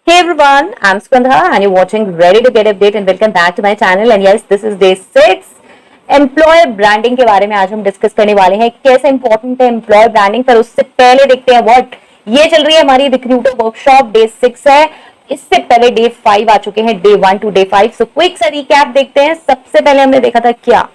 Hey everyone, I'm Skandha and you're watching Ready to Get Update and welcome back to my channel and yes, this is day 6. Employer branding के बारे में आज हम discuss करने वाले हैं कैसे इंपॉर्टेंट है एम्प्लॉयर ब्रांडिंग। पर उससे पहले देखते हैं व्हाट ये चल रही है हमारी रिक्रूटर वर्कशॉप। डे 6 है, इससे पहले डे 5 आ चुके हैं, day 1 to day 5। So quick सा रिकैप देखते हैं। सबसे पहले हमने देखा था क्या?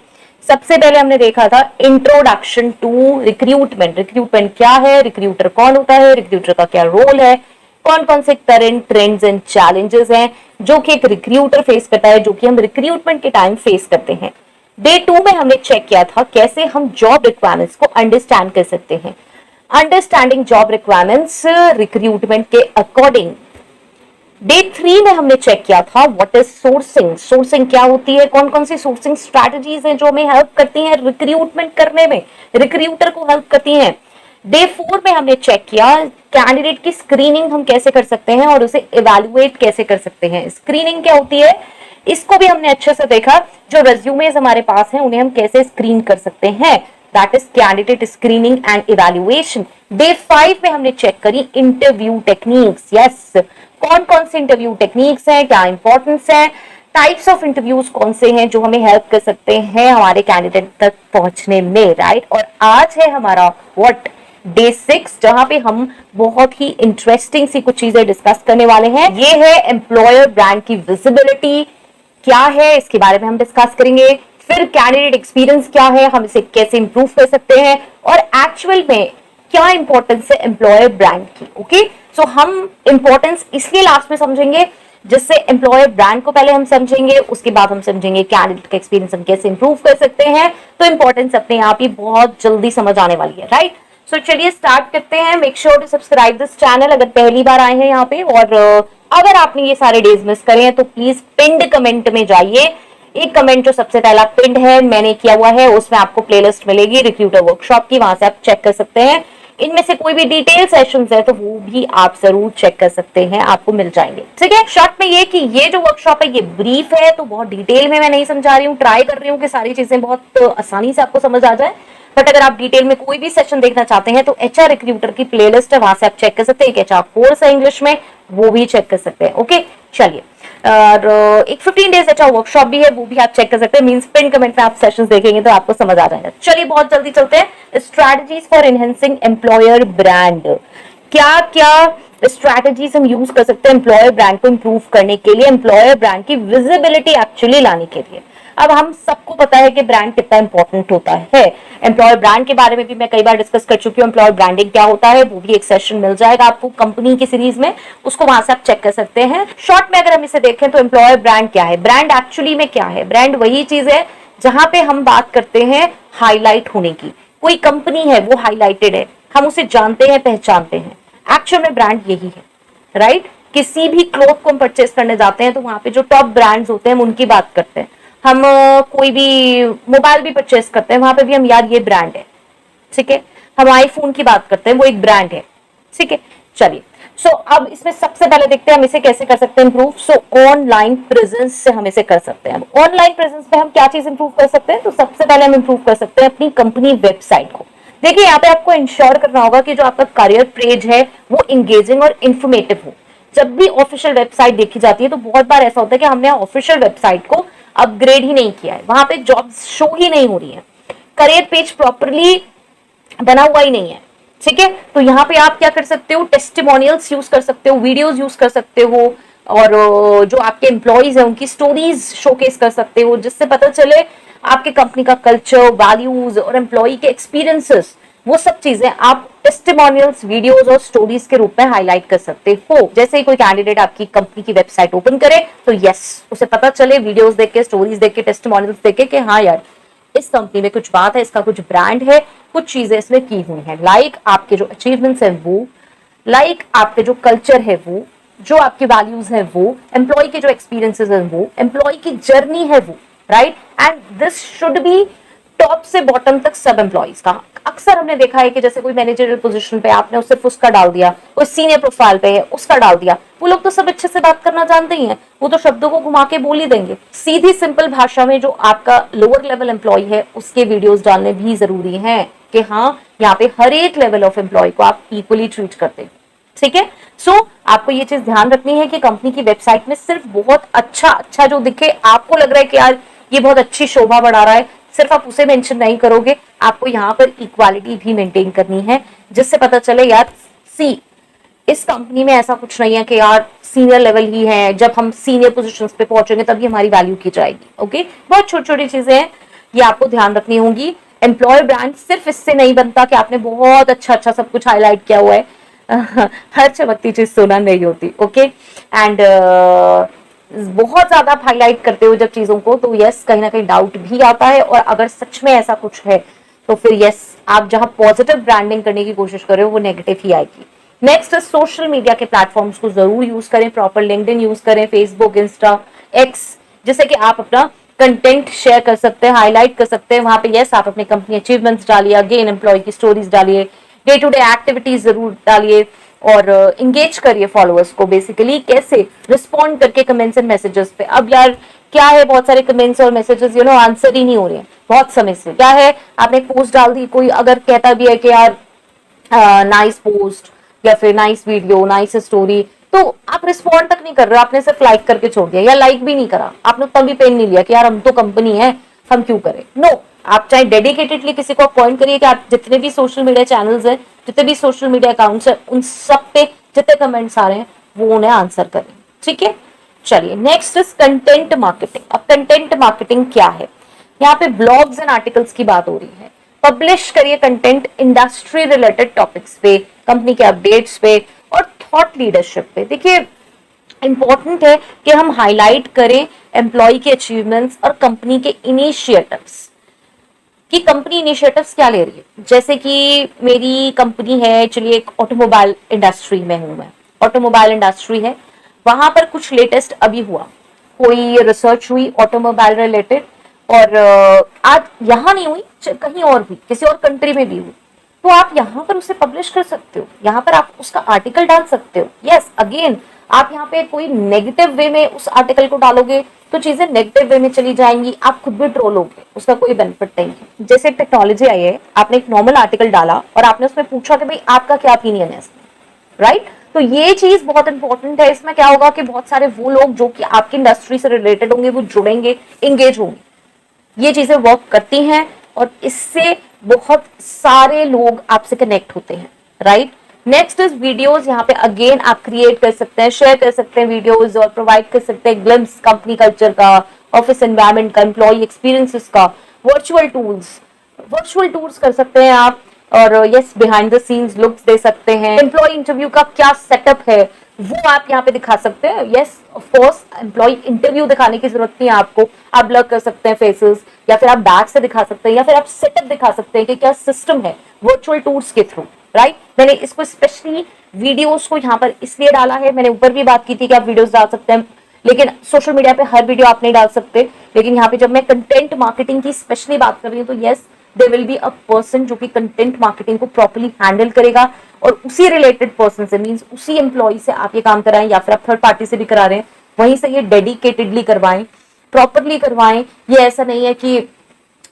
सबसे पहले हमने देखा था इंट्रोडक्शन टू रिक्रूटमेंट। रिक्रूटमेंट क्या है, रिक्रूटर कौन होता है, रिक्रूटर का क्या रोल है, कौन कौन से करंट ट्रेंड्स एंड चैलेंजेस हैं जो कि एक रिक्रूटर फेस करता है, जो कि हम रिक्रूटमेंट के टाइम फेस करते हैं। डे 2 में हमने चेक किया था कैसे हम जॉब रिक्वायरमेंट्स को अंडरस्टैंड कर सकते हैं, अंडरस्टैंडिंग जॉब रिक्वायरमेंट्स रिक्रूटमेंट के अकॉर्डिंग। डे 3 में हमने चेक किया था व्हाट इज सोर्सिंग। सोर्सिंग क्या होती है, कौन कौन सी सोर्सिंग स्ट्रैटेजीज हैं जो हमें हेल्प करती हैं रिक्रूटमेंट करने में, रिक्रूटर को हेल्प करती हैं। डे 4 में हमने चेक किया कैंडिडेट की स्क्रीनिंग हम कैसे कर सकते हैं और उसे इवैल्यूएट कैसे कर सकते हैं। स्क्रीनिंग क्या होती है इसको भी हमने अच्छे से देखा। जो रेज्यूमेज हमारे पास हैं उन्हें हम कैसे स्क्रीन कर सकते हैं, that is candidate screening and evaluation. Day 5 में हमने चेक करी इंटरव्यू टेक्निक्स। यस, कौन कौन से इंटरव्यू टेक्निक्स हैं, क्या इंपॉर्टेंस है, टाइप्स ऑफ इंटरव्यूज कौन से हैं जो हमें हेल्प कर सकते हैं हमारे कैंडिडेट तक पहुंचने में, राइट। और आज है हमारा व्हाट डे 6, जहां पे हम बहुत ही इंटरेस्टिंग सी कुछ चीजें डिस्कस करने वाले हैं। ये है एम्प्लॉयर ब्रांड की विजिबिलिटी क्या है, इसके बारे में हम डिस्कस करेंगे। फिर कैंडिडेट एक्सपीरियंस क्या है, हम इसे कैसे इंप्रूव कर सकते हैं और एक्चुअल में क्या इंपॉर्टेंस है एम्प्लॉयर ब्रांड की। ओके, सो हम इंपॉर्टेंस इसलिए लास्ट में समझेंगे जिससे एम्प्लॉयर ब्रांड को पहले हम समझेंगे, उसके बाद हम समझेंगे कैंडिडेट का एक्सपीरियंस हम कैसे इंप्रूव कर सकते हैं। तो इंपॉर्टेंस अपने आप ही बहुत जल्दी समझ आने वाली है, राइट। सो चलिए स्टार्ट करते हैं। Make sure to subscribe this channel अगर पहली बार आए हैं यहाँ पे, और अगर आपने ये सारे डेज मिस करे हैं तो प्लीज पिंड कमेंट में जाइए। एक कमेंट जो सबसे पहला पिंड है मैंने किया हुआ है, उसमें आपको प्लेलिस्ट मिलेगी रिक्रूटर वर्कशॉप की, वहां से आप चेक कर सकते हैं। इनमें से कोई भी डिटेल सेशंस है तो वो भी आप जरूर चेक कर सकते हैं, आपको मिल जाएंगे। ठीक है, शॉर्ट में ये कि ये जो वर्कशॉप है ये ब्रीफ है, तो बहुत डिटेल में मैं नहीं समझा रही हूँ। ट्राई कर रही हूँ कि सारी चीजें बहुत आसानी से आपको समझ आ जाए। बट अगर आप डिटेल में कोई भी सेशन देखना चाहते हैं तो एचआर रिक्रूटर की प्लेलिस्ट है, वहां से आप चेक कर सकते हैं। एक एचआर कोर्स है इंग्लिश में, वो भी चेक कर सकते हैं। ओके चलिए, और एक 15 डेज एचआर वर्कशॉप भी है, वो भी आप चेक कर सकते हैं। मींस पिन कमेंट में आप सेशंस देखेंगे तो आपको समझ आ जाएगा। चलिए बहुत जल्दी चलते हैं। Strategies for enhancing employer brand. क्या क्या स्ट्रैटेजीज हम यूज कर सकते हैं एम्प्लॉयर ब्रांड को इंप्रूव करने के लिए, एम्प्लॉयर ब्रांड की विजिबिलिटी एक्चुअली लाने के लिए। अब हम सबको पता है कि ब्रांड कितना इंपॉर्टेंट होता है। एम्प्लॉयर ब्रांड के बारे में भी मैं कई बार डिस्कस कर चुकी हूँ। एम्प्लॉयर ब्रांडिंग क्या होता है वो भी एक सेशन मिल जाएगा आपको कंपनी की सीरीज में, उसको वहां से आप चेक कर सकते हैं। शॉर्ट में अगर हम इसे देखें तो एम्प्लॉयर ब्रांड क्या है, ब्रांड एक्चुअली में क्या है। ब्रांड वही चीज है जहां पे हम बात करते हैं हाईलाइट होने की। कोई कंपनी है वो हाईलाइटेड है, हम उसे जानते हैं, पहचानते हैं। एक्चुअल में ब्रांड यही है, राइट। किसी भी क्लॉथ को हम परचेस करने जाते हैं तो वहां पे जो टॉप ब्रांड्स होते हैं हम उनकी बात करते हैं। हम कोई भी मोबाइल भी परचेस करते हैं, वहां पे भी हम यार ये ब्रांड है, ठीक है। हम आईफोन की बात करते हैं, वो एक ब्रांड है, ठीक है। चलिए, सो अब इसमें सबसे पहले देखते हैं हम इसे कैसे कर सकते हैं इंप्रूव। सो ऑनलाइन प्रेजेंस से हम इसे कर सकते हैं। ऑनलाइन प्रेजेंस पे हम क्या चीज इंप्रूव कर सकते हैं, तो सबसे पहले हम इंप्रूव कर सकते हैं अपनी कंपनी वेबसाइट को। देखिए यहाँ पे आपको इंश्योर करना होगा कि जो आपका करियर पेज है वो इंगेजिंग और इंफॉर्मेटिव हो। जब भी ऑफिशियल वेबसाइट देखी जाती है तो बहुत बार ऐसा होता है कि हमने ऑफिशियल वेबसाइट को अपग्रेड ही नहीं किया है, वहां पे जॉब्स शो ही नहीं हो रही है, करियर पेज प्रॉपरली बना हुआ ही नहीं है, ठीक है। तो यहाँ पे आप क्या कर सकते हो, टेस्टिमोनियल्स यूज कर सकते हो, वीडियोस यूज कर सकते हो, और जो आपके एम्प्लॉइज हैं उनकी स्टोरीज शोकेस कर सकते हो, जिससे पता चले आपके कंपनी का कल्चर, वैल्यूज और एम्प्लॉय के एक्सपीरियंसेस, वो सब चीजें आप टेस्टिमोनियल्स, वीडियोस और स्टोरीज के रूप में हाईलाइट कर सकते हो। जैसे ही कोई कैंडिडेट आपकी कंपनी की वेबसाइट ओपन करे तो यस, उसे पता चले वीडियोस देख के, स्टोरीज देख के, टेस्टिमोनियल्स देख के कि हाँ यार इस कंपनी में कुछ बात है, इसका कुछ ब्रांड है, कुछ चीजें इसमें की हुई हैं। लाइक आपके जो अचीवमेंट्स है वो, लाइक आपके जो कल्चर है वो, जो आपके वैल्यूज है वो, एम्प्लॉय के जो एक्सपीरियंसेस है वो, एम्प्लॉय की जर्नी है वो, right. And this should be top से बॉटम तक सब एम्प्लॉइज का। अक्सर हमने देखा है कि जैसे कोई मैनेजरियल पोजीशन पे आपने सिर्फ उसका डाल दिया, कोई सीनियर प्रोफाइल पे है उसका डाल दिया, वो लोग तो सब अच्छे से बात करना जानते ही हैं, वो तो शब्दों को घुमा के बोल ही देंगे। सीधी सिंपल भाषा में जो आपका लोअर लेवल एम्प्लॉय है उसके वीडियोस डालने भी जरूरी है कि हाँ यहाँ पे हर एक लेवल ऑफ एम्प्लॉय को आप इक्वली ट्रीट करते हैं, ठीक है। सो आपको ये चीज ध्यान रखनी है कि कंपनी की वेबसाइट में सिर्फ बहुत अच्छा अच्छा जो दिखे, आपको लग रहा है कि यार ये बहुत अच्छी शोभा बढ़ा रहा है, सिर्फ आप उसे मेंशन नहीं करोगे, आपको यहाँ पर इक्वालिटी भी मेंटेन करनी है, जिससे पता चले यार सी इस कंपनी में ऐसा कुछ नहीं है कि यार सीनियर लेवल ही है, जब हम सीनियर पोजीशंस पे पहुंचेंगे तभी हमारी वैल्यू की जाएगी। ओके, बहुत छोटी छोटी चीजें हैं, ये आपको ध्यान रखनी होंगी। एम्प्लॉयर ब्रांड सिर्फ इससे नहीं बनता कि आपने बहुत अच्छा अच्छा सब कुछ हाईलाइट किया हुआ है, हर चमकती चीज सोना नहीं होती। ओके, एंड बहुत ज्यादा आप हाईलाइट करते हो जब चीजों को, तो यस कहीं ना कहीं डाउट भी आता है, और अगर सच में ऐसा कुछ है तो फिर यस आप जहां पॉजिटिव ब्रांडिंग करने की कोशिश कर रहे हो वो नेगेटिव ही आएगी। नेक्स्ट सोशल मीडिया के प्लेटफॉर्म्स को जरूर यूज करें, प्रॉपर लिंक्डइन यूज करें, फेसबुक, इंस्टा, एक्स, जिससे कि आप अपना कंटेंट शेयर कर सकते हैं, हाईलाइट कर सकते हैं वहां पे। यस आप अपनी कंपनी अचीवमेंट्स डालिए, अगेन एम्प्लॉय की स्टोरीज डालिए, डे टू डे एक्टिविटीज जरूर डालिए, और इंगेज करिए फॉलोअर्स को। बेसिकली कैसे रिस्पॉन्ड करके कमेंट्स एंड मैसेजेस पे। अब यार क्या है, बहुत सारे कमेंट्स और मैसेजेस आंसर ही नहीं हो रहे हैं बहुत समय से। क्या है, आपने एक पोस्ट डाल दी, कोई अगर कहता भी है कि यार नाइस पोस्ट या फिर नाइस वीडियो, नाइस स्टोरी, तो आप रिस्पॉन्ड तक नहीं कर रहे हो, आपने सिर्फ लाइक करके छोड़ दिया, या लाइक भी नहीं करा, आपने उतना भी पेन नहीं लिया कि यार हम तो कंपनी है, हम क्यों करें। नो, आप चाहे डेडिकेटेडली किसी को अपॉइंट करिए कि आप जितने भी सोशल मीडिया चैनल्स हैं, जितने भी सोशल मीडिया अकाउंट्स हैं, उन सब पे जितने कमेंट्स आ रहे हैं वो उन्हें आंसर करें। ठीक है, चलिए नेक्स्ट इज कंटेंट मार्केटिंग। अब कंटेंट मार्केटिंग क्या है, यहाँ पे ब्लॉग्स एंड आर्टिकल्स की बात हो रही है। पब्लिश करिए कंटेंट इंडस्ट्री रिलेटेड टॉपिक्स पे, कंपनी के अपडेट्स पे और थॉट लीडरशिप पे। देखिए इंपॉर्टेंट है कि हम हाईलाइट करें एम्प्लॉय के अचीवमेंट्स और कंपनी के इनिशिएटिव्स, कि कंपनी इनिशिएटिव्स क्या ले रही है। जैसे कि मेरी कंपनी है, चलिए एक ऑटोमोबाइल इंडस्ट्री में हूं मैं, ऑटोमोबाइल इंडस्ट्री है, वहां पर कुछ लेटेस्ट अभी हुआ, कोई रिसर्च हुई ऑटोमोबाइल रिलेटेड, और आज यहाँ नहीं हुई, कहीं और भी किसी और कंट्री में भी हुई, तो आप यहाँ पर उसे पब्लिश कर सकते हो, यहाँ पर आप उसका आर्टिकल डाल सकते हो। यस अगेन आप यहाँ पे कोई नेगेटिव वे में उस आर्टिकल को डालोगे तो चीजें नेगेटिव वे में चली जाएंगी, आप खुद भी ट्रोल होगे, उसका कोई बेनिफिट नहीं है। जैसे एक टेक्नोलॉजी आई है, आपने एक नॉर्मल आर्टिकल डाला और आपने उसमें पूछा कि भाई आपका क्या ओपिनियन है इसमें, राइट। तो ये चीज बहुत इंपॉर्टेंट है। इसमें क्या होगा कि बहुत सारे वो लोग जो कि आपकी इंडस्ट्री से रिलेटेड होंगे वो जुड़ेंगे, इंगेज होंगे, ये चीजें वर्क करती हैं और इससे बहुत सारे लोग आपसे कनेक्ट होते हैं, राइट। Next is videos. यहाँ पे अगेन आप क्रिएट कर सकते हैं, शेयर कर सकते हैं वीडियोस और प्रोवाइड कर सकते हैं ग्लिम्स कंपनी कल्चर का, ऑफिस एनवायरनमेंट का, एम्प्लॉय एक्सपीरियंसेस का, वर्चुअल टूर्स कर सकते हैं आप, और yes behind the scenes looks दे सकते हैं। एम्प्लॉय इंटरव्यू का क्या सेटअप है वो आप यहाँ पे दिखा सकते हैं। Yes of course employee interview दिखाने की जरूरत नहीं है आपको, आप ब्लर कर सकते हैं फेसेस, या फिर आप बैक से दिखा सकते हैं, या फिर आप सेटअप दिखा सकते हैं कि क्या सिस्टम है वर्चुअल टूर्स के थ्रू, राइट। मैंने इसको स्पेशली वीडियोस को यहाँ पर इसलिए डाला है, मैंने ऊपर भी बात की थी कि आप वीडियोस डाल सकते हैं, लेकिन सोशल मीडिया पे हर वीडियो आप नहीं डाल सकते। लेकिन यहाँ पे जब मैं कंटेंट मार्केटिंग की स्पेशली बात कर रही हूँ तो yes there will be a person जो कि कंटेंट मार्केटिंग को प्रॉपर्ली हैंडल करेगा, और उसी रिलेटेड पर्सन से, मींस उसी एम्प्लॉय से आप ये काम कराएं, या फिर आप थर्ड पार्टी से भी करा रहे हैं, वहीं से ये डेडिकेटेडली करवाएं, प्रॉपर्ली करवाएं। ये ऐसा नहीं है कि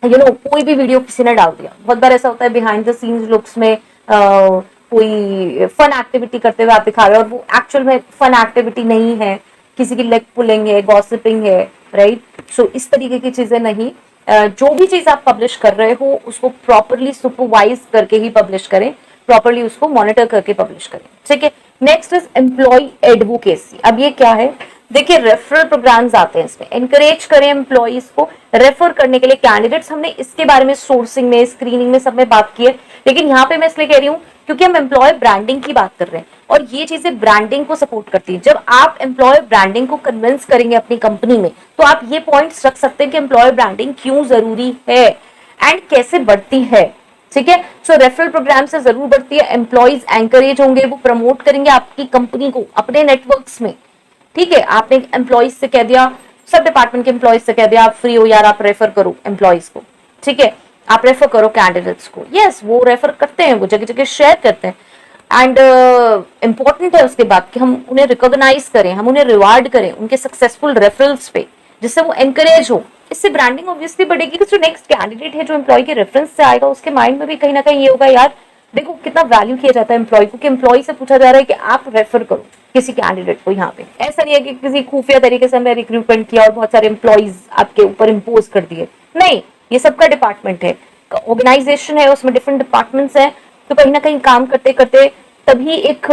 कोई भी वीडियो किसी ने डाल दिया। बहुत बार ऐसा होता है बिहाइंड द सीन्स लुक्स में कोई फन एक्टिविटी करते हुए आप दिखा रहे हो और वो एक्चुअल में फन एक्टिविटी नहीं है, किसी की लेग पुलिंग है, गॉसिपिंग है, राइट। सो इस तरीके की चीजें नहीं। जो भी चीज आप पब्लिश कर रहे हो उसको प्रॉपरली सुपरवाइज करके ही पब्लिश करें, प्रॉपरली उसको मॉनिटर करके पब्लिश करें, ठीक है। Next is employee advocacy. अब ये क्या है, देखिए रेफरल प्रोग्राम्स आते हैं, इसमें एनकरेज करें एम्प्लॉइज को रेफर करने के लिए कैंडिडेट्स। हमने इसके बारे में सोर्सिंग में, स्क्रीनिंग में सब में बात की है, लेकिन यहाँ पे मैं इसलिए कह रही हूँ क्योंकि हम एम्प्लॉय ब्रांडिंग की बात कर रहे हैं और ये चीजें ब्रांडिंग को सपोर्ट करती है। जब आप एम्प्लॉय ब्रांडिंग को कन्विंस करेंगे अपनी कंपनी में तो आप ये पॉइंट्स रख सकते हैं कि एम्प्लॉय ब्रांडिंग क्यों जरूरी है एंड कैसे बढ़ती है, ठीक है। सो रेफरल प्रोग्राम से जरूर बढ़ती है, एम्प्लॉइज एंकरेज होंगे, वो प्रमोट करेंगे आपकी कंपनी को अपने नेटवर्क्स में, ठीक है। आपने एम्प्लॉइज से कह दिया, सब डिपार्टमेंट के एम्प्लॉइज से कह दिया आप फ्री हो यार, आप रेफर करो एम्प्लॉइज को, ठीक है, आप रेफर करो कैंडिडेट्स को। यस वो रेफर करते हैं, वो जगह जगह शेयर करते हैं एंड इंपॉर्टेंट है उसके बाद कि हम उन्हें रिकॉग्नाइज करें, हम उन्हें रिवार्ड करें उनके सक्सेसफुल रेफरल्स पे, जिससे वो एनकरेज हो। इससे ब्रांडिंग ऑब्वियसली बढ़ेगी, जो नेक्स्ट कैंडिडेट है जो एम्प्लॉय के रेफरेंस से आएगा उसके माइंड में भी कहीं ना कहीं ये होगा यार देखो कितना वैल्यू किया जाता है एम्प्लॉय को, कि एम्प्लॉय से पूछा जा रहा है कि आप रेफर करो किसी कैंडिडेट को यहाँ पे। ऐसा नहीं है कि किसी खुफिया तरीके से हमने रिक्रूटमेंट किया और बहुत सारे एम्प्लॉइज आपके ऊपर इम्पोज कर दिए, नहीं, ये सबका डिपार्टमेंट है, ऑर्गेनाइजेशन है, उसमें डिफरेंट डिपार्टमेंट्स हैं, तो कहीं ना कहीं काम करते करते तभी एक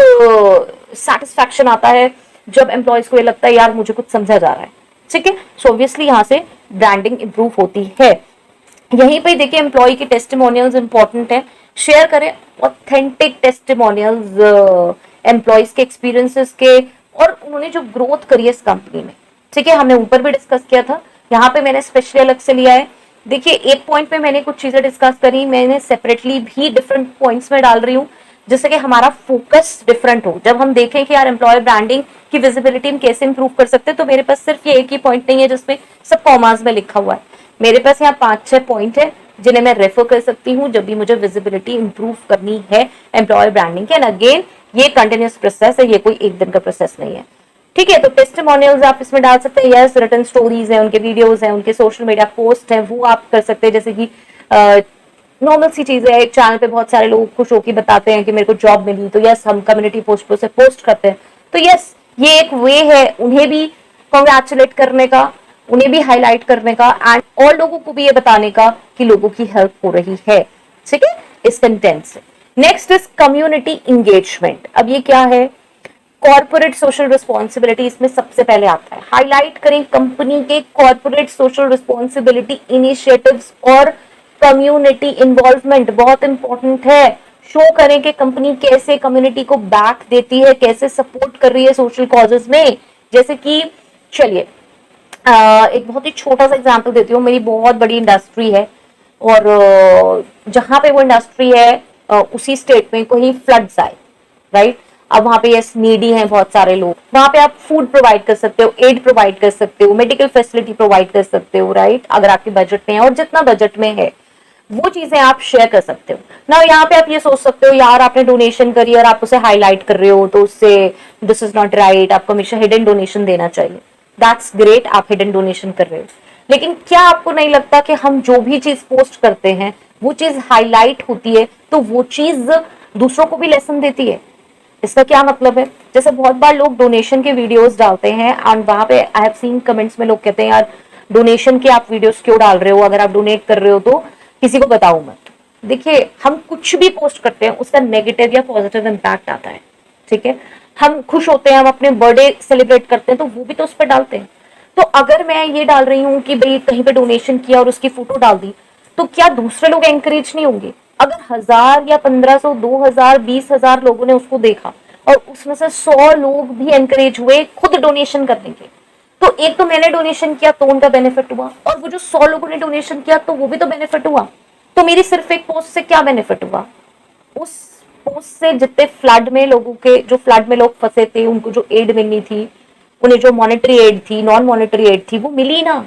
सेटिस्फैक्शन आता है जब एम्प्लॉयज को ये लगता है यार मुझे कुछ समझा जा रहा है, ठीक है। सो ऑब्वियसली यहाँ से ब्रांडिंग इंप्रूव होती है। यहीं पे देखिए एम्प्लॉय की टेस्टिमोनियल्स इंपॉर्टेंट है, शेयर करें ऑथेंटिक टेस्टिमोनियल्स एम्प्लॉयज के एक्सपीरियंसेस के, और उन्होंने जो ग्रोथ करी है इस कंपनी में, ठीक है, हमने ऊपर भी डिस्कस किया था, यहाँ पे मैंने स्पेशली अलग से लिया है। देखिए एक पॉइंट पे मैंने कुछ चीजें डिस्कस करी, मैंने सेपरेटली भी डिफरेंट पॉइंट्स में डाल रही हूँ जिससे कि हमारा फोकस डिफरेंट हो। जब हम देखें कि यार एम्प्लॉय ब्रांडिंग की विजिबिलिटी हम कैसे इंप्रूव कर सकते हैं, तो मेरे पास सिर्फ ये एक ही पॉइंट नहीं है जिसमें सब कॉमास में लिखा हुआ है, मेरे पास यहाँ 5-6 पॉइंट है जिन्हें मैं रेफर कर सकती हूँ जब भी मुझे विजिबिलिटी इंप्रूव करनी है एम्प्लॉय ब्रांडिंग के। एंड अगेन ये कंटिन्यूस प्रोसेस है, ये कोई एक दिन का प्रोसेस नहीं है, ठीक है। तो टेस्टिमोनियल्स आप इसमें डाल सकते हैं, यस, रिटन स्टोरीज हैं, उनके वीडियोस हैं, उनके सोशल मीडिया पोस्ट हैं, वो आप कर सकते हैं। जैसे कि नॉर्मल सी चीज है, एक चैनल पे बहुत सारे लोग खुश होकर बताते हैं कि मेरे को जॉब मिली, तो यस हम कम्युनिटी पोस्ट पे उसे पोस्ट करते हैं, तो यस ये एक वे है उन्हें भी कॉन्ग्रेचुलेट करने का, उन्हें भी हाईलाइट करने का, एंड और लोगों को भी ये बताने का कि लोगों की हेल्प हो रही है, ठीक है, इस कंटेंट से। Next is community engagement. अब ये क्या है? कॉर्पोरेट सोशल रिस्पॉन्सिबिलिटी इसमें सबसे पहले आता है। हाईलाइट करें कंपनी के कॉर्पोरेट सोशल रिस्पॉन्सिबिलिटी इनिशिएटिव्स और कम्युनिटी इन्वॉल्वमेंट, बहुत इंपॉर्टेंट है। शो करें कि कंपनी कैसे कम्युनिटी को बैक देती है, कैसे सपोर्ट कर रही है सोशल कॉजेज में। जैसे कि चलिए एक बहुत ही छोटा सा एग्जांपल देती हूँ, मेरी बहुत बड़ी इंडस्ट्री है और जहां पे वो इंडस्ट्री है उसी स्टेट में कोई फ्लड्स आए, राइट, अब वहां पे यस नीडी हैं बहुत सारे लोग, वहां पे आप फूड प्रोवाइड कर सकते हो, एड प्रोवाइड कर सकते हो, मेडिकल फैसिलिटी प्रोवाइड कर सकते हो, राइट, अगर आपके बजट में है, और जितना बजट में है वो चीजें आप शेयर कर सकते हो ना। यहाँ पे आप ये सोच सकते हो यार आपने डोनेशन करी और आप उसे हाईलाइट कर रहे हो, तो उससे दिस इज नॉट राइट, आपको हमेशा हिडन डोनेशन देना चाहिए। दैट्स ग्रेट, आप हिडन डोनेशन कर रहे हो, लेकिन क्या आपको नहीं लगता कि हम जो भी चीज पोस्ट करते हैं वो चीज हाईलाइट होती है तो वो चीज दूसरों को भी लेसन देती है? इसका क्या मतलब है? जैसे बहुत बार लोग डोनेशन के वीडियोस डालते हैं एंड वहां पे आई हैव सीन कमेंट्स में लोग कहते हैं यार डोनेशन के आप वीडियोस क्यों डाल रहे हो, अगर आप डोनेट कर रहे हो तो किसी को बताओ मत। देखिए हम कुछ भी पोस्ट करते हैं उसका नेगेटिव या पॉजिटिव इंपैक्ट आता है, ठीक है। हम खुश होते हैं, हम अपने बर्थडे सेलिब्रेट करते हैं तो वो भी तो उस पर डालते हैं। तो अगर मैं ये डाल रही हूँ कि भाई कहीं पे डोनेशन किया और उसकी फोटो डाल दी, तो क्या दूसरे लोग एंकरेज नहीं होंगे? अगर 1000 या 1500 2000 20000 लोगों ने उसको देखा और उसमें से 100 लोग भी एंकरेज हुए खुद डोनेशन करने के, तो एक तो मैंने डोनेशन किया तो उनका बेनिफिट हुआ, और वो जो 100 लोगों ने डोनेशन किया तो वो भी तो बेनिफिट हुआ। तो मेरी सिर्फ एक पोस्ट से क्या बेनिफिट हुआ? उस पोस्ट से जितने फ्लड में लोगों के, जो फ्लड में लोग फंसे थे, उनको जो एड मिलनी थी, उन्हें जो मॉनेटरी एड थी, नॉन मॉनेटरी एड थी, वो मिली ना।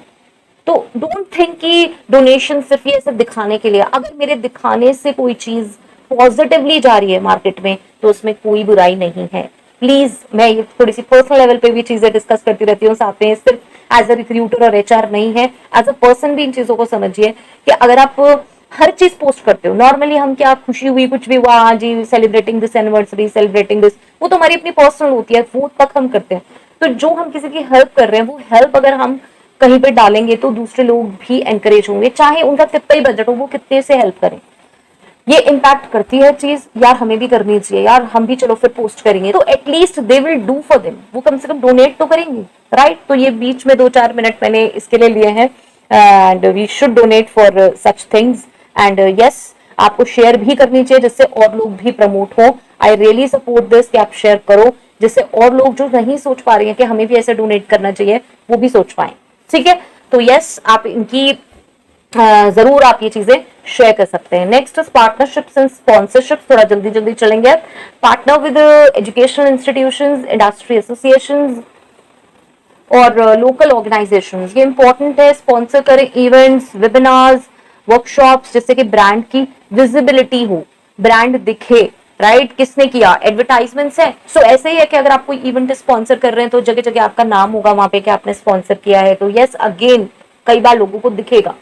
तो डोंट थिंक कि डोनेशन सिर्फ ये सिर्फ दिखाने के लिए। अगर मेरे दिखाने से कोई चीज पॉजिटिवली जा रही है मार्केट में तो उसमें कोई बुराई नहीं है। प्लीज, मैं ये थोड़ी सी पर्सनल लेवल पे भी चीजें डिस्कस करती रहती हूँ साथ में, सिर्फ एज अ रिक्रूटर और एचआर नहीं है, एज अ पर्सन भी इन चीजों को समझिए कि अगर आप हर चीज पोस्ट करते हो, नॉर्मली हम क्या खुशी हुई कुछ भी हुआ, हाँ जी celebrating this anniversary, celebrating this, वो तो हमारी अपनी पर्सनल होती है, वो तक हम करते हैं। तो जो हम किसी की हेल्प कर रहे हैं वो हेल्प अगर हम कहीं पे डालेंगे तो दूसरे लोग भी एनकरेज होंगे, चाहे उनका कितना ही बजट हो, वो कितने से हेल्प करें। ये इम्पैक्ट करती है चीज, यार हमें भी करनी चाहिए, यार हम भी चलो फिर पोस्ट करेंगे, तो at least they will do for them, वो कम से कम डोनेट तो करेंगे, राइट। तो ये बीच में 2-4 मिनट मैंने इसके लिए लिए हैं, and we should donate for such things, and yes आपको शेयर भी करनी चाहिए जिससे और लोग भी प्रमोट हो। आई रियली सपोर्ट दिस कि आप शेयर करो जिससे और लोग जो नहीं सोच पा रहे हैं कि हमें भी ऐसे डोनेट करना चाहिए वो भी सोच पाए, ठीक है। तो यस आप इनकी जरूर आप ये चीजें शेयर कर सकते हैं। नेक्स्ट पार्टनरशिप्स एंड स्पॉन्सरशिप, थोड़ा जल्दी जल्दी चलेंगे। Partner with educational institutions, industry associations और लोकल ऑर्गेनाइजेशंस, ये इंपॉर्टेंट है। स्पॉन्सर करें इवेंट्स, वेबिनार्स, वर्कशॉप्स, जिससे कि ब्रांड की विजिबिलिटी हो, ब्रांड दिखे, राइट। किसने किया? एडवर्टाइजमेंट्स है। सो ऐसे ही है कि अगर आप कोई इवेंट स्पॉन्सर कर रहे हैं तो जगह जगह आपका नाम होगा वहां पे कि आपने स्पॉन्सर किया है, तो यस अगेन कई बार लोगों को दिखेगा,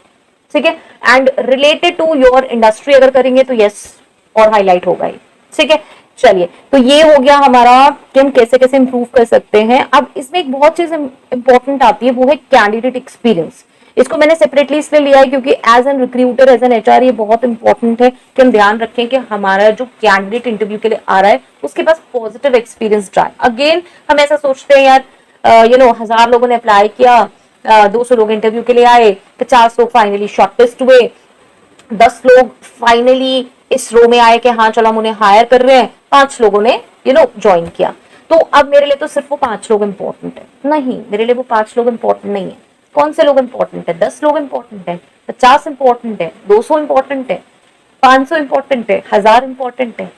ठीक है। And related to your industry अगर करेंगे तो यस और हाईलाइट होगा ही, ठीक है। चलिए, तो ये हो गया हमारा कि हम कैसे कैसे इंप्रूव कर सकते हैं। अब इसमें एक बहुत चीज इंपॉर्टेंट आती है, वो है कैंडिडेट एक्सपीरियंस। इसको मैंने सेपरेटली इसलिए लिया है क्योंकि as an recruiter, as an H R, ये बहुत इंपॉर्टेंट है कि हम ध्यान रखें कि हमारा जो कैंडिडेट इंटरव्यू के लिए आ रहा है उसके पास पॉजिटिव एक्सपीरियंस रहा है। अगेन हम ऐसा सोचते हैं यार, 1000 लोगों ने अप्लाई किया, 200 लोग इंटरव्यू के लिए आए, 50 लोग फाइनली शॉर्टलिस्ट हुए, 10 लोग फाइनली इस रो में आए कि हाँ चलो हम उन्हें हायर कर रहे हैं, 5 लोगों ने ज्वाइन किया। तो अब मेरे लिए तो सिर्फ वो 5 लोग इंपॉर्टेंट है? नहीं, मेरे लिए वो 5 लोग इंपॉर्टेंट नहीं है। कौन से लोग इंपॉर्टेंट है? 10 लोग इंपॉर्टेंट है, 50 इंपॉर्टेंट है, 200 इंपॉर्टेंट है, 500 इंपॉर्टेंट है, 1000 इंपॉर्टेंट है?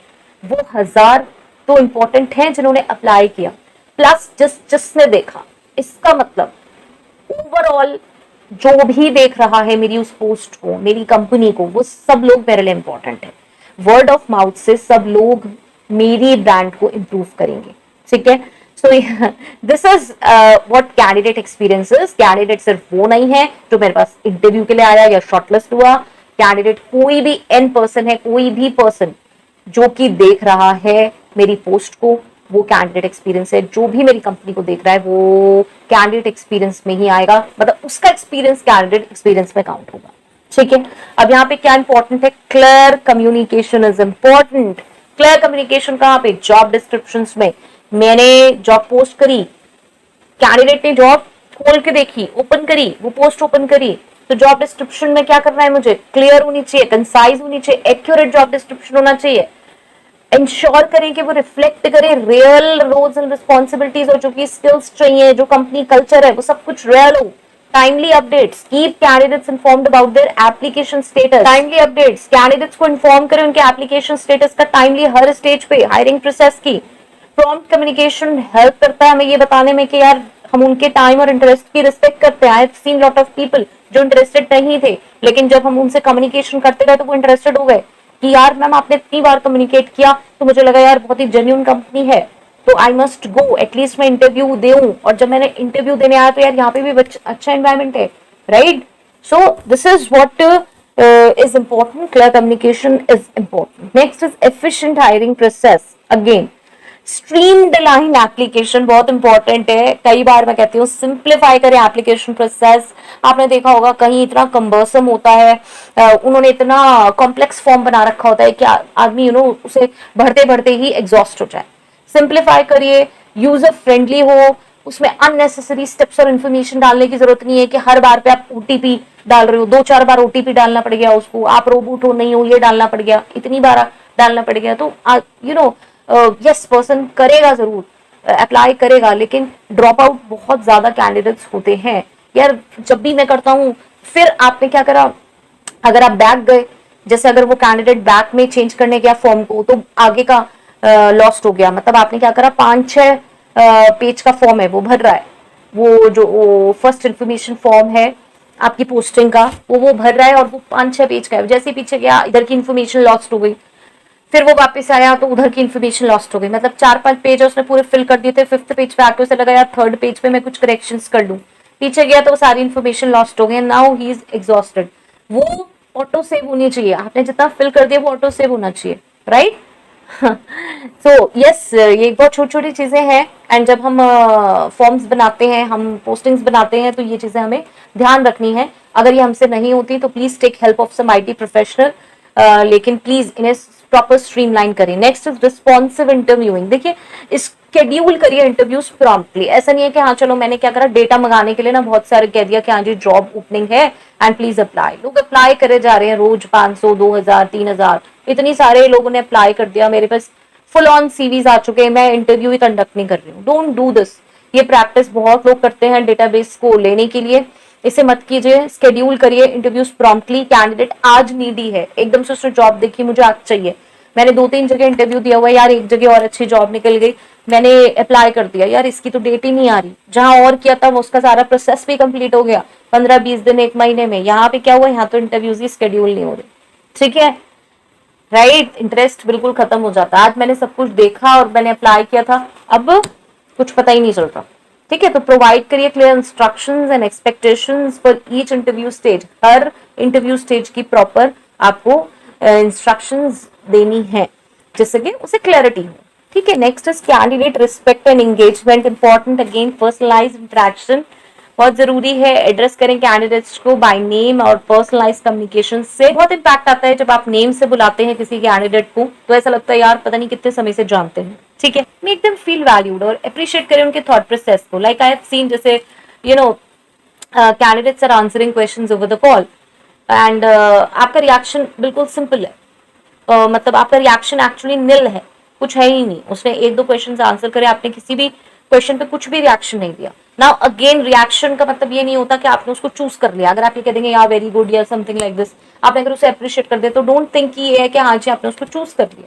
वो 1000 तो इंपॉर्टेंट है जिन्होंने अप्लाई किया, प्लस जिसने देखा। इसका मतलब ओवरऑल जो भी देख रहा है मेरी उस पोस्ट को, मेरी कंपनी को, वो सब लोग मेरे लिए इंपॉर्टेंट है। वर्ड ऑफ माउथ से सब लोग मेरी ब्रांड को इंप्रूव करेंगे, ठीक है। So this is what candidate experience is. Candidate सिर्फ वो नहीं है जो मेरे पास इंटरव्यू के लिए आया या शॉर्टलिस्ट हुआ। कैंडिडेट कोई भी एन पर्सन है, कोई भी पर्सन जो कि देख रहा है मेरी पोस्ट को, वो कैंडिडेट एक्सपीरियंस है। जो भी मेरी कंपनी को देख रहा है वो कैंडिडेट एक्सपीरियंस में ही आएगा, मतलब उसका एक्सपीरियंस कैंडिडेट एक्सपीरियंस में काउंट होगा, ठीक है। अब यहाँ पे क्या इंपॉर्टेंट है? Clear communication is important. Clear communication कहाँ पे? जॉब डिस्क्रिप्शन में। मैंने जॉब पोस्ट करी, कैंडिडेट ने जॉब खोल के देखी, ओपन करी, वो पोस्ट ओपन करी, तो जॉब डिस्क्रिप्शन में क्या करना है मुझे? क्लियर होनी चाहिए, कंसाइज होनी चाहिए, एक्यूरेट जॉब डिस्क्रिप्शन होना चाहिए। इंश्योर करें कि वो रिफ्लेक्ट करे रियल रोल्स एंड रिस्पॉन्सिबिलिटीज, और जो की स्किल्स चाहिए, जो कंपनी कल्चर है, वो सब कुछ रियल हो। Timely updates, keep candidates informed about their application status. Timely updates, candidates को इन्फॉर्म करें उनके एप्लीकेशन स्टेटस का टाइमली, हर स्टेज पे हायरिंग प्रोसेस की। प्रॉम्प्ट कम्युनिकेशन हेल्प करता है हमें ये बताने में कि यार हम उनके टाइम और इंटरेस्ट की रिस्पेक्ट करते हैं। आई have seen lot of people जो इंटरेस्टेड नहीं थे, लेकिन जब हम उनसे कम्युनिकेशन करते गए तो वो इंटरेस्टेड हो गए कि यार मैम आपने इतनी बार कम्युनिकेट किया तो मुझे लगा यार बहुत ही जेन्युइन कंपनी है, तो आई मस्ट गो, एटलीस्ट मैं इंटरव्यू दूं। और जब मैंने इंटरव्यू देने आया तो यार यहाँ पे भी अच्छा एनवायरमेंट है, right. So this is what is important. Clear communication is important. Next is efficient hiring process. Again, streamline application बहुत इंपॉर्टेंट है। कई बार मैं कहती हूँ सिंप्लीफाई करें एप्लीकेशन प्रोसेस। आपने देखा होगा कहीं इतना कंबर्सम होता है, उन्होंने इतना कॉम्प्लेक्स फॉर्म बना रखा होता है कि आदमी उसे भरते भरते ही एग्जॉस्ट हो जाए। सिंप्लीफाई करिए, यूजर फ्रेंडली हो, उसमें अननेसेसरी स्टेप्स और इन्फॉर्मेशन डालने की जरूरत नहीं है कि हर बार पे आप ओटीपी डाल रहे हो, 2-4 बार ओटीपी डालना पड़ गया उसको, आप रोबोट हो नहीं हो ये डालना पड़ गया, इतनी बार डालना पड़ गया। तो यस पर्सन करेगा जरूर, अप्लाई करेगा, लेकिन ड्रॉप आउट बहुत ज्यादा कैंडिडेट्स होते हैं यार। जब भी मैं करता हूँ, फिर आपने क्या करा, अगर आप बैक गए, जैसे अगर वो कैंडिडेट बैक में चेंज करने गया फॉर्म को, तो आगे का लॉस्ट हो गया। मतलब आपने क्या करा, 5-6 पेज का फॉर्म है वो भर रहा है, वो जो फर्स्ट इन्फॉर्मेशन फॉर्म है आपकी पोस्टिंग का, वो भर रहा है और वो 5-6 पेज का है। जैसे पीछे गया इधर की इन्फॉर्मेशन लॉस्ट हो गई, फिर वो वापस आया तो उधर की इन्फॉर्मेशन लॉस्ट हो गई। मतलब 4-5 पेज उसने पूरे फिल कर दिए थे, 5th पेज पे आके उसे लगा यार 3rd पेज पे मैं कुछ करेक्शंस कर लूं, पीछे गया तो वो सारी इन्फॉर्मेशन लॉस्ट हो गई। Now he is exhausted. वो ऑटो सेव होनी चाहिए, आपने जितना फिल कर दिया वो ऑटो सेव होना चाहिए, राइट। सो यस, ये बहुत छोटी छोटी चीजें हैं, एंड जब हम फॉर्म्स बनाते हैं, हम पोस्टिंग्स बनाते हैं, तो ये चीजें हमें ध्यान रखनी है। अगर ये हमसे नहीं होती तो please take help of some I T professional, लेकिन प्लीज इन्हें प्रॉपर स्ट्रीमलाइन करें। Next is responsive interviewing. देखिए, शेड्यूल करिए इंटरव्यूज प्रॉम्प्टली। ऐसा नहीं है कि हाँ चलो मैंने क्या करा, डेटा मंगाने के लिए ना बहुत सारे कह दिया कि हाँ जी जॉब ओपनिंग है एंड प्लीज अप्लाई। लोग अप्लाई करे जा रहे हैं रोज, 500, 2000, 3000, इतनी सारे लोगों ने अप्लाई कर दिया। मेरे पास फुल ऑन सीवीज आ चुके हैं, मैं इंटरव्यू ही कंडक्ट नहीं कर रही हूँ। Don't do this. ये प्रैक्टिस बहुत लोग करते हैं डेटाबेस को लेने के लिए, इसे मत कीजिए। शेड्यूल करिए इंटरव्यूज प्रॉम्प्टली। कैंडिडेट आज नीडी है, एकदम से उसने जॉब देखी, मुझे आज चाहिए। मैंने 2-3 जगह इंटरव्यू दिया हुआ है यार, एक जगह और अच्छी जॉब निकल गई, मैंने अप्लाई कर दिया, यार इसकी तो डेट ही नहीं आ रही। जहां और किया था वो उसका सारा प्रोसेस भी कंप्लीट हो गया 15-20 दिन, 1 महीने में। यहाँ पे क्या हुआ, यहाँ तो इंटरव्यूज ही शेड्यूल नहीं हो रहे, ठीक है, राइट। इंटरेस्ट बिल्कुल खत्म हो जाता। आज मैंने सब कुछ देखा और मैंने अप्लाई किया था, अब कुछ पता ही नहीं चलता, ठीक है। तो प्रोवाइड करिए clear instructions and expectations for each interview stage. Her interview stage की प्रॉपर आपको इंस्ट्रक्शंस देनी है, जिससे कि उसे क्लैरिटी हो। ठीक है, next is candidate respect and engagement, important again personalised interaction बहुत जरूरी है। एड्रेस करें कैंडिडेट्स को बाय नेम और पर्सनलाइज कम्युनिकेशन से बहुत इंपैक्ट आता है। जब आप नेम से बुलाते हैं किसी कैंडिडेट को तो ऐसा लगता है यार पता नहीं कितने समय से जानते हैं। ठीक है, मेक देम फील वैल्यूड और अप्रिशिएट करें उनके थॉट प्रोसेस को। लाइक आई हैव सीन, जैसे you know candidates are answering questions over the call and आपका रिएक्शन बिल्कुल सिंपल है, मतलब आपका रिएक्शन एक्चुअली निल है, कुछ है ही नहीं। उसने एक दो क्वेश्चन आंसर करे, आपने किसी भी क्वेश्चन पे कुछ भी रिएक्शन नहीं दिया। नाउ अगेन रिएक्शन का मतलब ये नहीं होता कि आपने उसको चूज कर लिया। अगर आप ये कह देंगे यार वेरी गुड या समथिंग लाइक दिस, आपने अगर उसे अप्रिशिएट कर दिया तो डोंट थिंक कि ये है कि हाँ जी आपने उसको चूज कर लिया।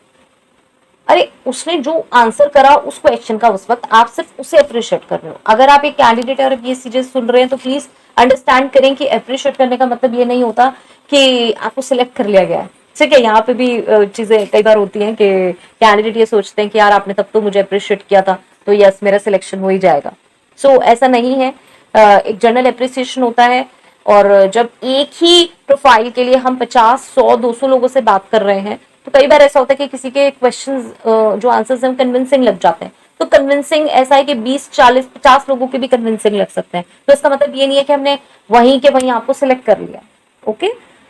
अरे उसने जो आंसर करा उस क्वेश्चन का उस वक्त आप सिर्फ उसे अप्रिशिएट कर रहे हो। अगर आप एक कैंडिडेट है और ये चीजें सुन रहे हैं तो प्लीज अंडरस्टैंड करें कि अप्रिशिएट करने का मतलब ये नहीं होता कि आपको सिलेक्ट कर लिया गया है। ठीक है, यहाँ पे भी चीजें कई बार होती हैं कि कैंडिडेट ये सोचते हैं कि यार आपने तब तो मुझे अप्रिशिएट किया था तो यस मेरा सिलेक्शन हो ही जाएगा। सो ऐसा नहीं है, एक जनरल अप्रिसिएशन होता है। और जब एक ही प्रोफाइल के लिए हम 50, 100, 200 लोगों से बात कर रहे हैं तो कई बार ऐसा होता है कि किसी के क्वेश्चंस जो आंसर्स हैं कन्विंसिंग लग जाते हैं। तो कन्विंसिंग ऐसा है कि 20, 40, 50 लोगों के भी कन्विंसिंग लग सकते हैं। तो इसका मतलब ये नहीं है कि हमने वहीं के वहीं आपको सिलेक्ट कर लिया। ओके,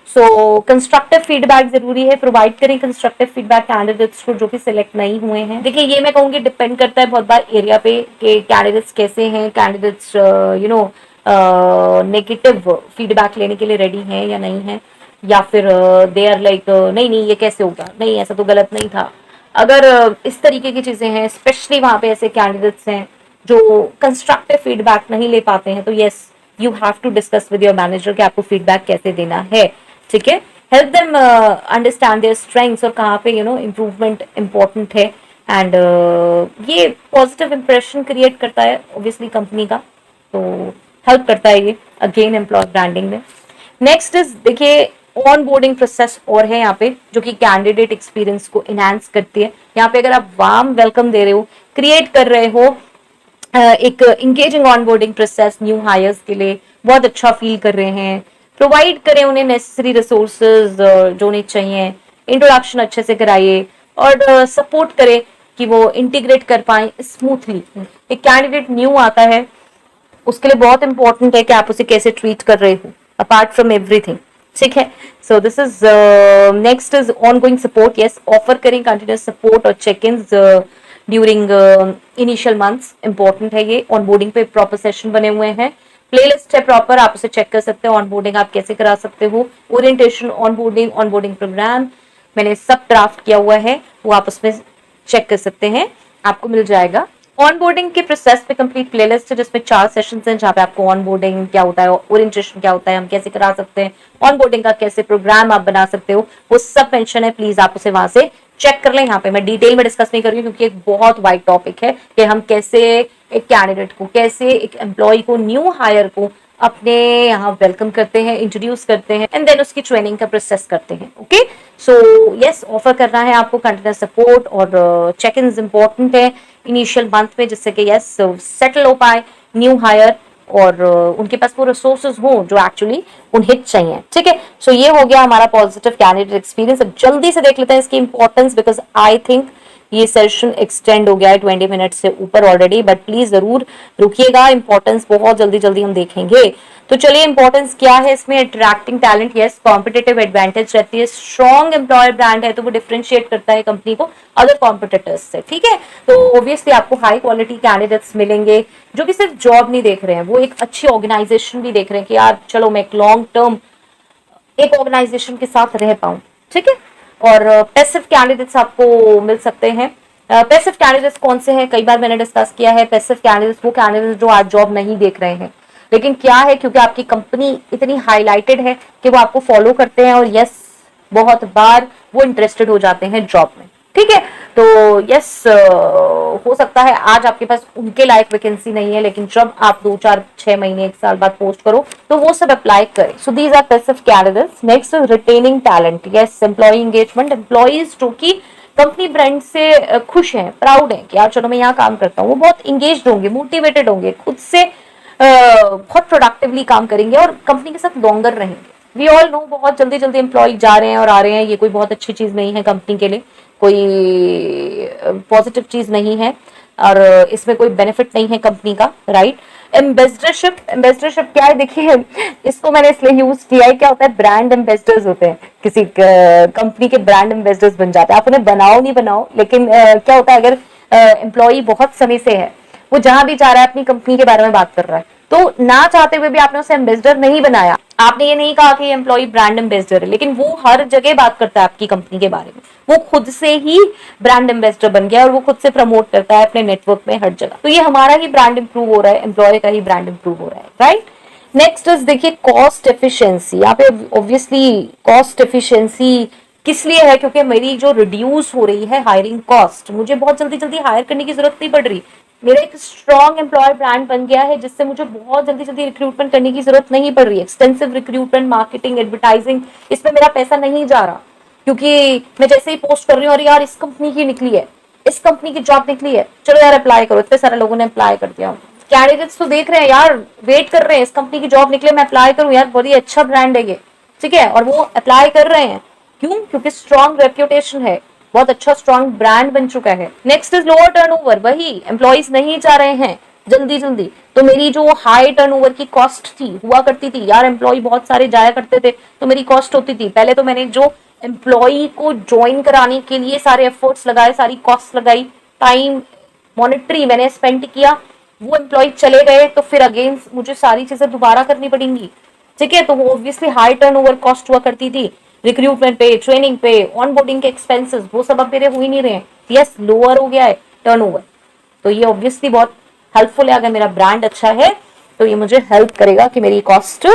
सो कंस्ट्रक्टिव फीडबैक जरूरी है, प्रोवाइड करें कंस्ट्रक्टिव फीडबैक कैंडिडेट्स को जो कि सिलेक्ट नहीं हुए हैं। देखिए ये मैं कहूंगी डिपेंड करता है बहुत बार एरिया पे कि कैंडिडेट्स कैसे हैं, कैंडिडेट्स नेगेटिव फीडबैक लेने के लिए रेडी हैं या नहीं है, या फिर दे आर लाइक नहीं नहीं ये कैसे होगा, नहीं ऐसा तो गलत नहीं था। अगर इस तरीके की चीजें हैं, स्पेशली वहां पे ऐसे कैंडिडेट्स हैं जो कंस्ट्रक्टिव फीडबैक नहीं ले पाते हैं, तो yes you have to discuss with your manager कि आपको फीडबैक कैसे देना है। ठीक है, help them understand their strengths और कहाँ पे इम्प्रूवमेंट इंपॉर्टेंट है। एंड ये पॉजिटिव इंप्रेशन क्रिएट करता है ऑब्वियसली कंपनी का, तो हेल्प करता है ये अगेन एम्प्लॉय ब्रांडिंग में। नेक्स्ट इज देखिए ऑन बोर्डिंग प्रोसेस और है यहाँ पे जो कि कैंडिडेट एक्सपीरियंस को इनहांस करती है। यहाँ पे अगर आप वार्म वेलकम दे रहे हो, क्रिएट कर रहे हो एक engaging onboarding process new hires के लिए, बहुत अच्छा फील कर रहे हैं, प्रोवाइड करें उन्हें नेसेसरी रिसोर्सेज जो उन्हें चाहिए, इंट्रोडक्शन अच्छे से कराइए और सपोर्ट करें कि वो इंटीग्रेट कर पाए स्मूथली। एक कैंडिडेट न्यू आता है उसके लिए बहुत इंपॉर्टेंट है कि आप उसे कैसे ट्रीट कर रहे हो अपार्ट फ्रॉम एवरीथिंग। ठीक है, so this is next is ongoing support. Yes, offer करें कंटिन्यूस सपोर्ट और check in during initial months, important है ये। ऑनबोर्डिंग पे प्रॉपर सेशन बने हुए हैं, प्लेलिस्ट है प्रॉपर, आप उसे चेक कर सकते हो। ऑनबोर्डिंग आप कैसे करा सकते हो, ओरिएंटेशन, ऑनबोर्डिंग प्रोग्राम मैंने सब ड्राफ्ट किया हुआ है, वो आप उसमें चेक कर सकते हैं, आपको मिल जाएगा। ऑनबोर्डिंग के प्रोसेस पे कंप्लीट प्लेलिस्ट है जिसमें 4 सेशंस हैं जहाँ पे आपको ऑनबोर्डिंग क्या होता है, ओरिएंटेशन क्या होता है, हम कैसे करा सकते हैं, ऑनबोर्डिंग का कैसे प्रोग्राम आप बना सकते हो, वो सब मेंशन है। प्लीज आप उसे वहां से चेक कर लें। यहाँ पे मैं डिटेल में डिस्कस नहीं कर रही हूँ क्योंकि एक बहुत वाइड टॉपिक है कि हम कैसे एक कैंडिडेट को, कैसे एक एम्प्लॉय को, न्यू हायर को अपने यहाँ वेलकम करते हैं, इंट्रोड्यूस करते हैं एंड देन उसकी ट्रेनिंग का प्रोसेस करते हैं। ओके, सो यस ऑफर करना है आपको कंटिन्यूस सपोर्ट और चेक इन इंपॉर्टेंट है इनिशियल मंथ में, जिससे कि यस सेटल हो पाए न्यू हायर और उनके पास वो रिसोर्सेज हो जो एक्चुअली उन्हें चाहिए। ठीक है, सो ये हो गया हमारा पॉजिटिव कैंडिडेट एक्सपीरियंस। अब जल्दी से देख लेते हैं इसकी इंपॉर्टेंस, बिकॉज आई थिंक ये सेशन एक्सटेंड हो गया है 20 मिनट से ऊपर ऑलरेडी, बट प्लीज जरूर रुकिएगा, इंपॉर्टेंस बहुत जल्दी जल्दी हम देखेंगे। तो चलिए इंपॉर्टेंस क्या है इसमें, attracting talent, yes competitive advantage रहती है, स्ट्रॉन्ग एम्प्लॉयर ब्रांड है तो वो डिफरेंशिएट करता है कंपनी को अदर कॉम्पिटिटर्स से। ठीक है, तो ऑब्वियसली आपको हाई क्वालिटी कैंडिडेट्स मिलेंगे जो कि सिर्फ जॉब नहीं देख रहे हैं, वो एक अच्छी ऑर्गेनाइजेशन भी देख रहे हैं कि यार चलो मैं एक लॉन्ग टर्म एक ऑर्गेनाइजेशन के साथ रह पाऊं। ठीक है, और पैसिव कैंडिडेट्स आपको मिल सकते हैं। पैसिव कैंडिडेट्स कौन से हैं, कई बार मैंने डिस्कस किया है। पैसिव कैंडिडेट्स वो कैंडिडेट्स जो आज जॉब नहीं देख रहे हैं, लेकिन क्या है क्योंकि आपकी कंपनी इतनी हाईलाइटेड है कि वो आपको फॉलो करते हैं और यस बहुत बार वो इंटरेस्टेड हो जाते हैं जॉब में। ठीक है, तो यस हो सकता है आज आपके पास उनके लायक वैकेंसी नहीं है, लेकिन जब आप 2, 4, 6 महीने 1 साल बाद पोस्ट करो तो वो सब अप्लाई करें। So these are passive candidates. Next is retaining talent, yes employee engagement, employees जो कि कंपनी ब्रांड से खुश हैं, प्राउड हैं कि यार चलो मैं यहाँ काम करता हूँ, वो बहुत इंगेज्ड होंगे, मोटिवेटेड होंगे, खुद से बहुत प्रोडक्टिवली काम करेंगे और कंपनी के साथ लॉन्गर रहेंगे। वी ऑल नो बहुत जल्दी जल्दी एम्प्लॉय जा रहे हैं और आ रहे हैं, ये कोई बहुत अच्छी चीज नहीं है कंपनी के लिए, कोई पॉजिटिव चीज नहीं है, और इसमें कोई बेनिफिट नहीं है कंपनी का, राइट। एम्बेसडरशिप, एम्बेसडरशिप क्या है देखिए, इसको मैंने इसलिए यूज किया है, क्या होता है ब्रांड एम्बेसडर्स होते हैं, किसी कंपनी के ब्रांड एम्बेसडर्स बन जाते हैं, आप उन्हें बनाओ नहीं बनाओ, लेकिन क्या होता है अगर एम्प्लॉय बहुत समय से है, वो जहां भी जा रहा है अपनी कंपनी के बारे में बात कर रहा है, तो ना चाहते हुए भी आपने उसे एम्बेसडर नहीं बनाया, आपने ये नहीं कहा कि एम्प्लॉय ब्रांड एम्बेसडर है, लेकिन वो हर जगह बात करता है आपकी कंपनी के बारे में, वो खुद से ही ब्रांड एम्बेसडर बन गया और वो खुद से प्रमोट करता है अपने नेटवर्क में हर जगह, तो ये हमारा ही ब्रांड इंप्रूव हो रहा है, एम्प्लॉय का ही ब्रांड इंप्रूव हो रहा है, राइट। नेक्स्ट इज देखिए कॉस्ट एफिशिएंसी, यहाँ पे ऑब्वियसली कॉस्ट एफिशिएंसी किस लिए है, क्योंकि मेरी जो रिड्यूस हो रही है हायरिंग कॉस्ट, मुझे बहुत जल्दी जल्दी हायर करने की जरूरत नहीं पड़ रही, मेरा एक स्ट्रॉन्ग एम्प्लॉयर ब्रांड बन गया है, जिससे मुझे बहुत जल्दी जल्दी रिक्रूटमेंट करने की जरूरत नहीं पड़ रही, एक्सटेंसिव रिक्रूटमेंट, मार्केटिंग, एडवर्टाइजिंग, इसमें मेरा पैसा नहीं जा रहा, क्योंकि मैं जैसे ही पोस्ट कर रही हूँ, अरे यार इस कंपनी की निकली है, इस कंपनी की जॉब निकली है, चलो यार अप्लाई करो, इतने सारे लोगों ने अप्लाई कर दिया, कैंडिडेट्स तो देख रहे हैं यार, वेट कर रहे हैं इस कंपनी की जॉब निकले, मैं अप्लाई करूं यार, बड़ी अच्छा ब्रांड है ये, ठीक है, और वो अप्लाई कर रहे हैं, क्यों, क्योंकि स्ट्रॉन्ग रेप्यूटेशन है, बहुत अच्छा स्ट्रॉन्ग ब्रांड बन चुका है। नेक्स्ट इज लोअर टर्नओवर, वही एम्प्लॉइज नहीं जा रहे हैं जल्दी जल्दी, तो मेरी जो हाई टर्नओवर की कॉस्ट थी, हुआ करती थी यार, एम्प्लॉय बहुत सारे जाया करते थे, तो मेरी कॉस्ट होती थी, पहले तो मैंने जो एम्प्लॉय को ज्वाइन कराने के लिए सारे एफर्ट्स लगाए, सारी कॉस्ट लगाई, टाइम मॉनिटरी मैंने स्पेंड किया, वो एम्प्लॉय चले गए, तो फिर अगेन मुझे सारी चीजें दोबारा करनी पड़ेंगी, ठीक है, तो वो ऑब्वियसली हाई टर्नओवर कॉस्ट हुआ करती थी, रिक्रूटमेंट पे, ट्रेनिंग पे, ऑनबोर्डिंग के एक्सपेंसेस, वो सब अब मेरे हो ही नहीं रहे हैं, यस लोअर हो गया है टर्नओवर, तो ये ऑब्वियसली बहुत हेल्पफुल है, अगर मेरा ब्रांड अच्छा है तो ये मुझे हेल्प करेगा कि मेरी कॉस्ट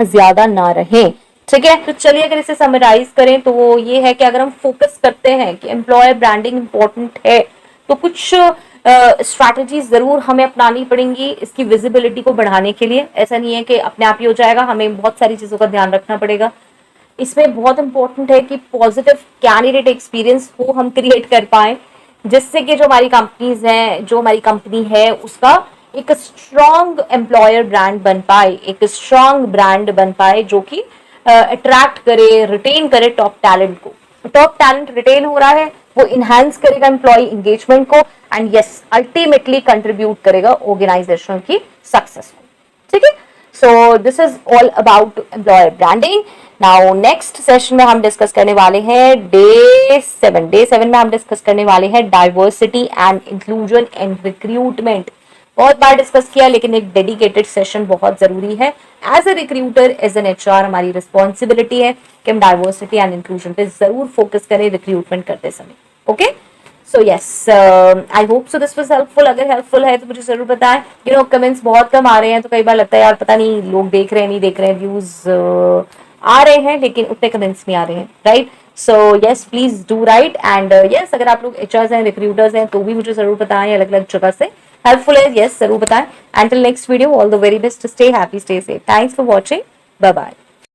ज्यादा ना रहे, ठीक है। तो चलिए अगर इसे समराइज करें तो वो ये है कि अगर हम फोकस करते हैं कि एम्प्लॉयर ब्रांडिंग इंपॉर्टेंट है, तो कुछ स्ट्रैटेजीज जरूर हमें अपनानी पड़ेंगी इसकी विजिबिलिटी को बढ़ाने के लिए, ऐसा नहीं है कि अपने आप ही हो जाएगा, हमें बहुत सारी चीजों का ध्यान रखना पड़ेगा, इसमें बहुत इंपॉर्टेंट है कि पॉजिटिव कैंडिडेट एक्सपीरियंस को हम क्रिएट कर पाए, जिससे कि जो हमारी कंपनीज हैं, जो हमारी कंपनी है, उसका एक स्ट्रॉन्ग एम्प्लॉयर ब्रांड बन पाए, एक स्ट्रॉन्ग ब्रांड बन पाए जो कि अट्रैक्ट करे, रिटेन करे टॉप टैलेंट को, टॉप टैलेंट रिटेन हो रहा है, वो इनहेंस करेगा एम्प्लॉय एंगेजमेंट को, एंड यस अल्टीमेटली कंट्रीब्यूट करेगा ऑर्गेनाइजेशन की सक्सेस को, ठीक है। So this is all about employer branding. Now next session में हम डिस्कस करने वाले हैं डे 7 में हम डिस्कस करने वाले हैं diversity and inclusion and recruitment, बहुत बार डिस्कस किया, लेकिन एक डेडिकेटेड सेशन बहुत जरूरी है, as a recruiter, as an H R हमारी रिस्पॉन्सिबिलिटी है कि हम डाइवर्सिटी एंड इंक्लूजन पे जरूर फोकस करें रिक्रूटमेंट करते समय, okay. So yes I hope so this was helpful, अगर हेल्पफुल है तो मुझे जरूर बताएं, कमेंट्स बहुत कम आ रहे हैं, तो कई बार लगता है यार पता नहीं लोग देख रहे हैं नहीं देख रहे हैं, व्यूज आ रहे हैं लेकिन उतने कमेंट्स नहीं आ रहे हैं, right. So yes please do right, and yes अगर आप लोग एचआर्स हैं, रिक्रूटर्स हैं, तो भी मुझे जरूर बताएं, अलग अलग जगह से हेल्पफुल है, यस जरूर बताएं। Until next video, all the very best, stay happy, stay safe. Thanks for watching. Bye bye.